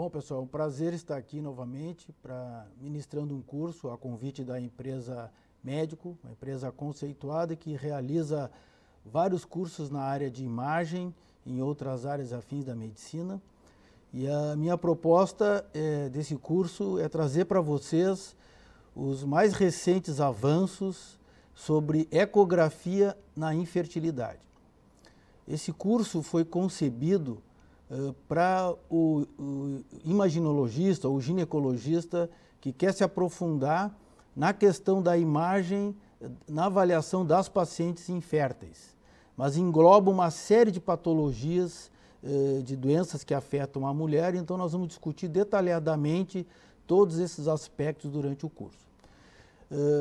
Bom, pessoal, é um prazer estar aqui novamente ministrando um curso a convite da empresa Médico, uma empresa conceituada que realiza vários cursos na área de imagem e em outras áreas afins da medicina. E a minha proposta desse curso é trazer para vocês os mais recentes avanços sobre ecografia na infertilidade. Esse curso foi concebido para o imaginologista ou ginecologista que quer se aprofundar na questão da imagem, na avaliação das pacientes inférteis, mas engloba uma série de patologias, de doenças que afetam a mulher, então nós vamos discutir detalhadamente todos esses aspectos durante o curso.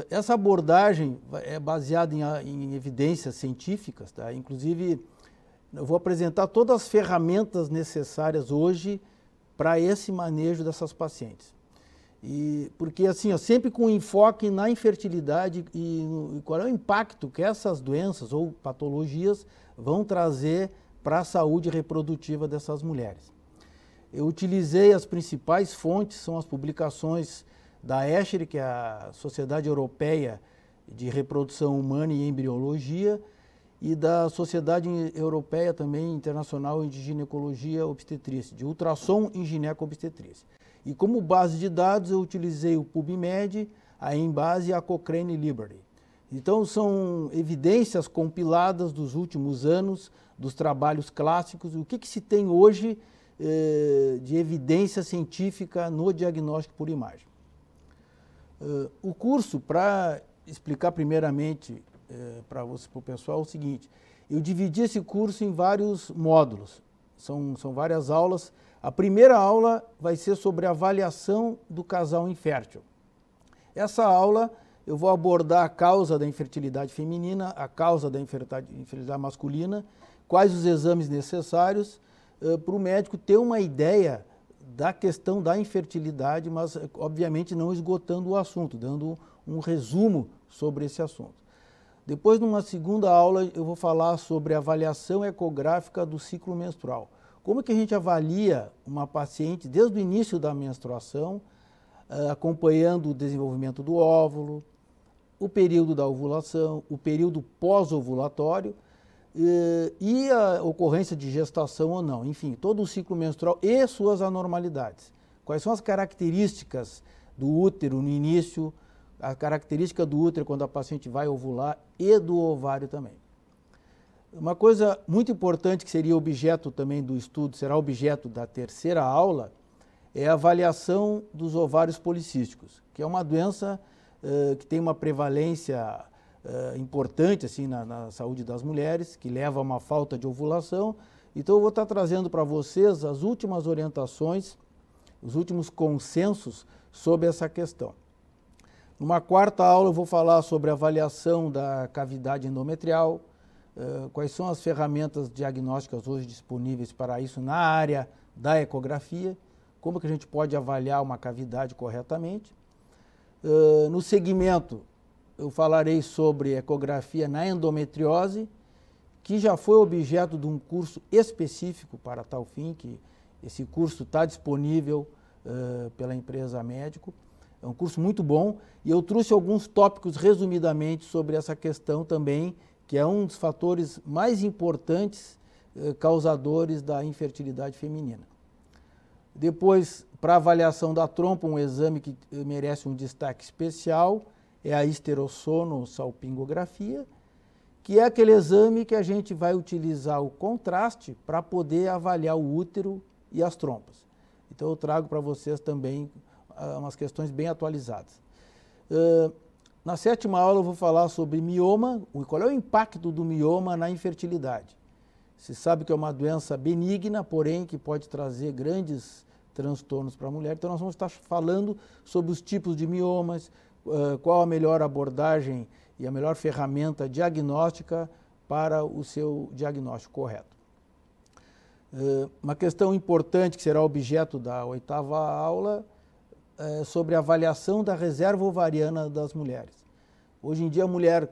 Essa abordagem é baseada em evidências científicas, tá? Inclusive eu vou apresentar todas as ferramentas necessárias hoje para esse manejo dessas pacientes. Porque assim, sempre com enfoque na infertilidade e qual é o impacto que essas doenças ou patologias vão trazer para a saúde reprodutiva dessas mulheres. Eu utilizei as principais fontes, são as publicações da ESHRE, que é a Sociedade Europeia de Reprodução Humana e Embriologia, e da Sociedade Europeia também Internacional de Ginecologia Obstetrícia, de ultrassom em gineco-obstetrícia. E como base de dados eu utilizei o PubMed, a Embase e a Cochrane Library. Então são evidências compiladas dos últimos anos, dos trabalhos clássicos, o que se tem hoje de evidência científica no diagnóstico por imagem. O curso, para explicar primeiramente para o pessoal o seguinte, eu dividi esse curso em vários módulos, são várias aulas. A primeira aula vai ser sobre a avaliação do casal infértil. Essa aula eu vou abordar a causa da infertilidade feminina, a causa da infertilidade masculina, quais os exames necessários para o médico ter uma ideia da questão da infertilidade, mas obviamente não esgotando o assunto, dando um resumo sobre esse assunto. Depois, numa segunda aula, eu vou falar sobre a avaliação ecográfica do ciclo menstrual. Como que a gente avalia uma paciente desde o início da menstruação, acompanhando o desenvolvimento do óvulo, o período da ovulação, o período pós-ovulatório e a ocorrência de gestação ou não. Enfim, todo o ciclo menstrual e suas anormalidades. Quais são as características do útero no início, a característica do útero quando a paciente vai ovular e do ovário também. Uma coisa muito importante que seria objeto também do estudo, será objeto da terceira aula, é a avaliação dos ovários policísticos, que é uma doença que tem uma prevalência importante assim, na saúde das mulheres, que leva a uma falta de ovulação. Então eu vou estar trazendo para vocês as últimas orientações, os últimos consensos sobre essa questão. Numa quarta aula eu vou falar sobre a avaliação da cavidade endometrial, quais são as ferramentas diagnósticas hoje disponíveis para isso na área da ecografia, como que a gente pode avaliar uma cavidade corretamente. No segmento eu falarei sobre ecografia na endometriose, que já foi objeto de um curso específico para tal fim, que esse curso está disponível pela empresa Médico. É um curso muito bom e eu trouxe alguns tópicos resumidamente sobre essa questão também, que é um dos fatores mais importantes causadores da infertilidade feminina. Depois, para avaliação da trompa, um exame que merece um destaque especial é a esterossono-salpingografia, que é aquele exame que a gente vai utilizar o contraste para poder avaliar o útero e as trompas. Então eu trago para vocês também umas questões bem atualizadas. Na sétima aula eu vou falar sobre mioma, qual é o impacto do mioma na infertilidade. Se sabe que é uma doença benigna, porém que pode trazer grandes transtornos para a mulher. Então nós vamos estar falando sobre os tipos de miomas, qual a melhor abordagem e a melhor ferramenta diagnóstica para o seu diagnóstico correto. Uma questão importante que será objeto da oitava aula sobre a avaliação da reserva ovariana das mulheres. Hoje em dia a mulher,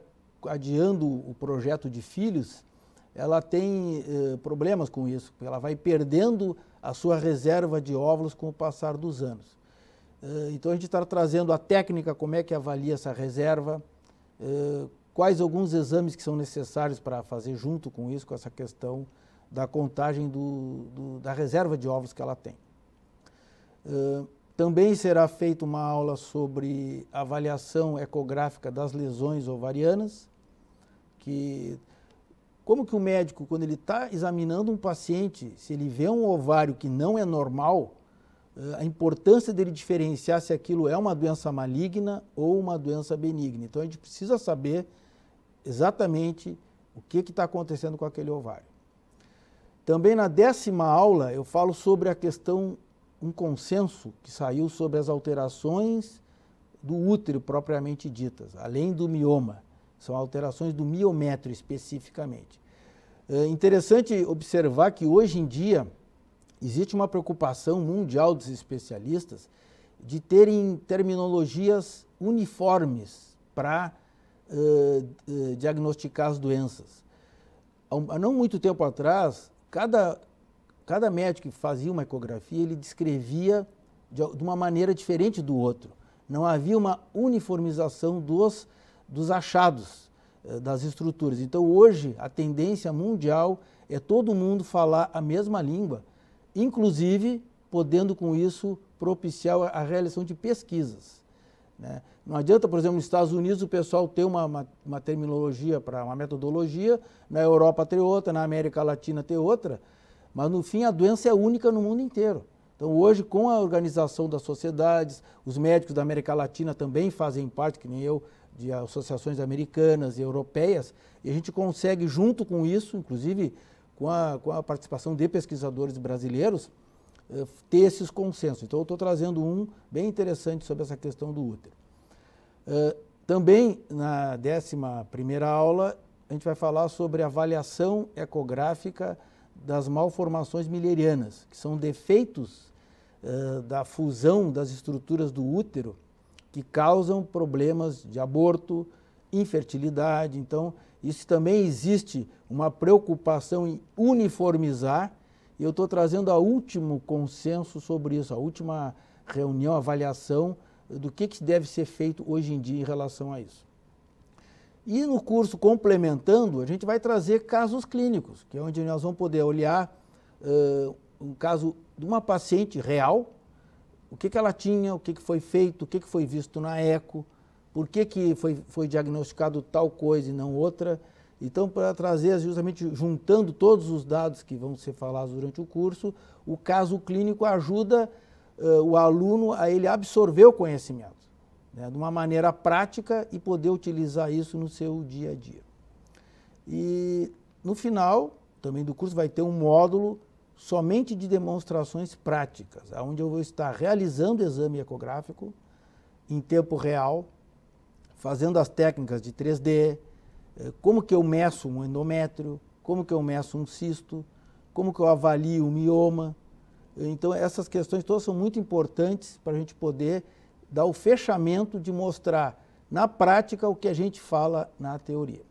adiando o projeto de filhos, ela tem problemas com isso, ela vai perdendo a sua reserva de óvulos com o passar dos anos. Então a gente está trazendo a técnica, como é que avalia essa reserva, quais alguns exames que são necessários para fazer junto com isso, com essa questão da contagem da reserva de óvulos que ela tem. Também será feita uma aula sobre avaliação ecográfica das lesões ovarianas, como que o médico, quando ele está examinando um paciente, se ele vê um ovário que não é normal, a importância dele diferenciar se aquilo é uma doença maligna ou uma doença benigna. Então a gente precisa saber exatamente o que está acontecendo com aquele ovário. Também na 10ª aula eu falo sobre a questão, um consenso que saiu sobre as alterações do útero propriamente ditas, além do mioma. São alterações do miométrio especificamente. É interessante observar que hoje em dia existe uma preocupação mundial dos especialistas de terem terminologias uniformes para diagnosticar as doenças. Há não muito tempo atrás, cada médico que fazia uma ecografia, ele descrevia de uma maneira diferente do outro. Não havia uma uniformização dos achados das estruturas. Então hoje a tendência mundial é todo mundo falar a mesma língua, inclusive podendo com isso propiciar a realização de pesquisas, né? Não adianta, por exemplo, nos Estados Unidos o pessoal ter uma terminologia para uma metodologia, na Europa ter outra, na América Latina ter outra, mas no fim a doença é única no mundo inteiro. Então hoje, com a organização das sociedades, os médicos da América Latina também fazem parte, que nem eu, de associações americanas e europeias, e a gente consegue, junto com isso, inclusive com a participação de pesquisadores brasileiros, ter esses consensos. Então eu estou trazendo um bem interessante sobre essa questão do útero. Também na 11ª aula, a gente vai falar sobre avaliação ecográfica das malformações müllerianas, que são defeitos da fusão das estruturas do útero que causam problemas de aborto, infertilidade. Então, isso também existe uma preocupação em uniformizar, e eu estou trazendo o último consenso sobre isso, a última reunião, avaliação do que deve ser feito hoje em dia em relação a isso. E no curso complementando, a gente vai trazer casos clínicos, que é onde nós vamos poder olhar um caso de uma paciente real, o que ela tinha, o que foi feito, o que foi visto na eco, por que foi diagnosticado tal coisa e não outra. Então, para trazer, justamente juntando todos os dados que vão ser falados durante o curso, o caso clínico ajuda o aluno a ele absorver o conhecimento, né, de uma maneira prática e poder utilizar isso no seu dia a dia. E no final também do curso vai ter um módulo somente de demonstrações práticas, onde eu vou estar realizando o exame ecográfico em tempo real, fazendo as técnicas de 3D, como que eu meço um endométrio, como que eu meço um cisto, como que eu avalio um mioma. Então essas questões todas são muito importantes para a gente poder dar o fechamento de mostrar na prática o que a gente fala na teoria.